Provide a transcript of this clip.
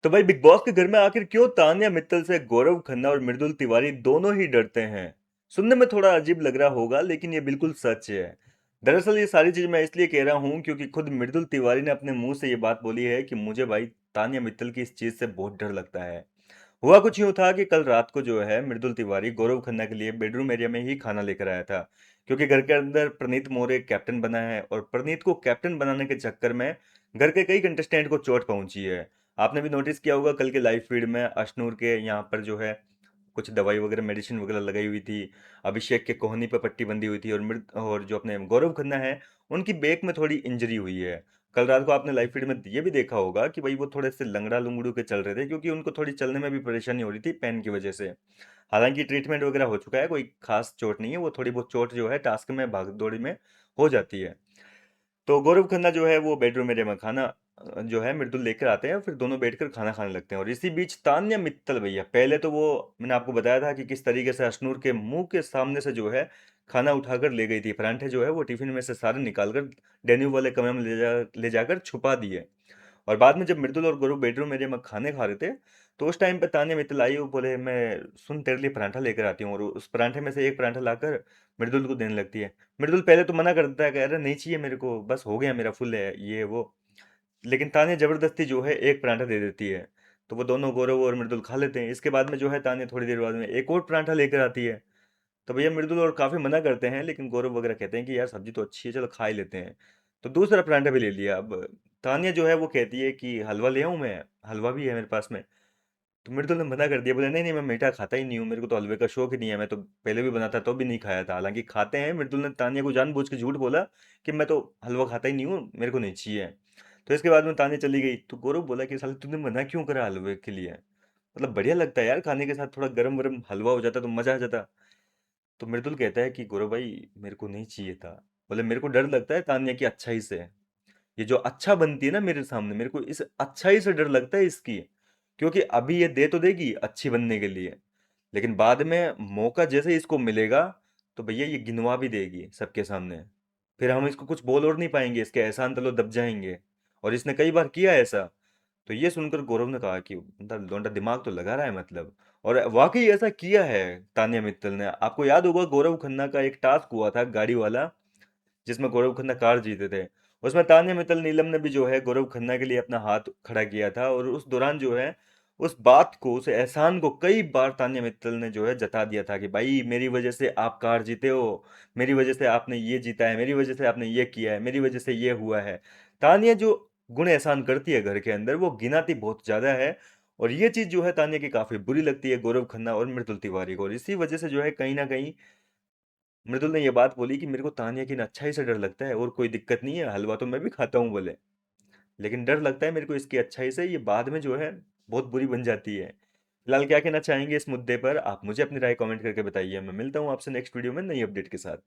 तो भाई big boss के घर में आखिर क्यों तान्या मित्तल से गौरव खन्ना और मृदुल तिवारी दोनों ही डरते हैं? सुनने में थोड़ा अजीब लग रहा होगा लेकिन ये बिल्कुल सच है। दरअसल ये सारी चीज मैं इसलिए कह रहा हूँ क्योंकि खुद मृदुल तिवारी ने अपने मुंह से ये बात बोली है कि मुझे भाई तान्या मित्तल की इस चीज से बहुत डर लगता है। हुआ कुछ यूं था कि कल रात को जो है मृदुल तिवारी गौरव खन्ना के लिए बेडरूम एरिया में ही खाना लेकर आया था, क्योंकि घर के अंदर प्रनीत मोरे कैप्टन बना है और प्रनीत को कैप्टन बनाने के चक्कर में घर के कई कंटेस्टेंट को चोट पहुंची है। आपने भी नोटिस किया होगा कल के लाइव फीड में अशनूर के यहाँ पर जो है कुछ दवाई वगैरह मेडिसिन वगैरह लगाई हुई थी। अभिषेक के कोहनी पे पट्टी बंधी हुई थी और मृत और जो अपने गौरव खन्ना है उनकी बैक में थोड़ी इंजरी हुई है। कल रात को आपने लाइव फीड में ये भी देखा होगा कि भाई वो थोड़े से लंगड़ा लुंगड़ू के चल रहे थे क्योंकि उनको थोड़ी चलने में भी परेशानी हो रही थी पेन की वजह से। हालांकि ट्रीटमेंट वगैरह हो चुका है, कोई खास चोट नहीं है, वो थोड़ी बहुत चोट जो है टास्क में भाग दौड़ी में हो जाती है। तो गौरव खन्ना जो है वो बेडरूम एरिया में खाना जो है मृदुल लेकर आते हैं, फिर दोनों बैठकर खाना खाने लगते हैं। और इसी बीच तान्या मित्तल भैया, पहले तो वो मैंने आपको बताया था कि किस तरीके से अशनूर के मुंह के सामने से जो है खाना उठाकर ले गई थी, परांठे जो है वो टिफिन में से सारे निकालकर डेन्यू वाले कमरे में ले जाकर छुपा दिए। और बाद में जब मृदुल और गुरु बेडरूम एरिया में खाने खा रहे थे तो उस टाइम पे तान्या मित्तल आई, वो बोले मैं सुन तेरे लिए पराठा लेकर आती हूँ, और उस पराठे में से एक पराठा लाकर मृदुल को देने लगती है। मृदुल पहले तो मना करता है कि अरे नहीं चाहिए मेरे को, बस हो गया मेरा फुल है ये वो, लेकिन तान्या जबरदस्ती जो है एक पराठा दे देती है। तो वो दोनों गौरव और मृदुल खा लेते हैं। इसके बाद में जो है तान्या थोड़ी देर बाद में एक और पराठा लेकर आती है। तो भैया मृदुल और काफी मना करते हैं लेकिन गौरव वगैरह कहते हैं कि यार सब्जी तो अच्छी है, चलो खा ही लेते हैं। तो दूसरा परांठा भी ले लिया। अब तानिया जो है वो कहती है कि हलवा ले आऊं मैं, हलवा भी है मेरे पास में। तो मृदुल ने मना कर दिया, बोले नहीं नहीं मैं मीठा खाता ही नहीं हूँ, मेरे को तो हलवे का शौक ही नहीं है, मैं तो पहले भी बना था तो भी नहीं खाया था। हालांकि खाते हैं, मृदुल ने तानिया को जानबूझ के झूठ बोला कि मैं तो हलवा खाता ही नहीं हूँ, मेरे को नहीं चाहिए। तो इसके बाद में तानिया चली गई तो गौरव बोला कि साले तूने मना क्यों करा हलवे के लिए? मतलब बढ़िया लगता है यार, खाने के साथ थोड़ा गरम गरम हलवा हो जाता तो मजा आ जाता। तो मृदुल कहता है कि गौरव भाई मेरे को नहीं चाहिए था। बोले मेरे को डर लगता है तान्या की अच्छाई से, ये जो अच्छा बनती है ना मेरे सामने, मेरे को इस अच्छाई से डर लगता है इसकी। क्योंकि अभी ये दे तो देगी अच्छी बनने के लिए, लेकिन बाद में मौका जैसे इसको मिलेगा तो भैया ये गिनवा भी देगी सबके सामने। फिर हम इसको कुछ बोल और नहीं पाएंगे, इसके एहसान तलो दब जाएंगे। और इसने कई बार किया है ऐसा। तो ये सुनकर गौरव ने कहा कि मतलब लौंडा दिमाग तो लगा रहा है मतलब। और वाकई ऐसा किया है तान्या मित्तल ने। आपको याद होगा गौरव खन्ना का एक टास्क हुआ था गाड़ी वाला, जिसमें गौरव खन्ना कार जीते थे। उसमें तान्या मित्तल नीलम ने भी जो है गौरव खन्ना के लिए अपना हाथ खड़ा किया था, और उस दौरान जो है उस बात को, उस एहसान को कई बार तान्या मित्तल ने जो है जता दिया था कि भाई मेरी वजह से आप कार जीते हो, मेरी वजह से आपने ये जीता है, मेरी वजह से आपने ये किया है, मेरी वजह से ये हुआ है। तान्या जो गुण एहसान करती है घर के अंदर वो गिनाती बहुत ज्यादा है। और ये चीज जो है तान्या की काफी बुरी लगती है गौरव खन्ना और मृदुल तिवारी को, और इसी वजह से जो है कहीं ना कहीं मृदुल ने ये बात बोली कि मेरे को तान्या की अच्छाई से डर लगता है, और कोई दिक्कत नहीं है, हलवा तो मैं भी खाता हूँ बोले, लेकिन डर लगता है मेरे को इसकी अच्छाई से, ये बाद में जो है बहुत बुरी बन जाती है। फिलहाल क्या कहना चाहेंगे इस मुद्दे पर, आप मुझे अपनी राय कमेंट करके बताइए। मैं मिलता हूँ आपसे नेक्स्ट वीडियो में नई अपडेट के साथ।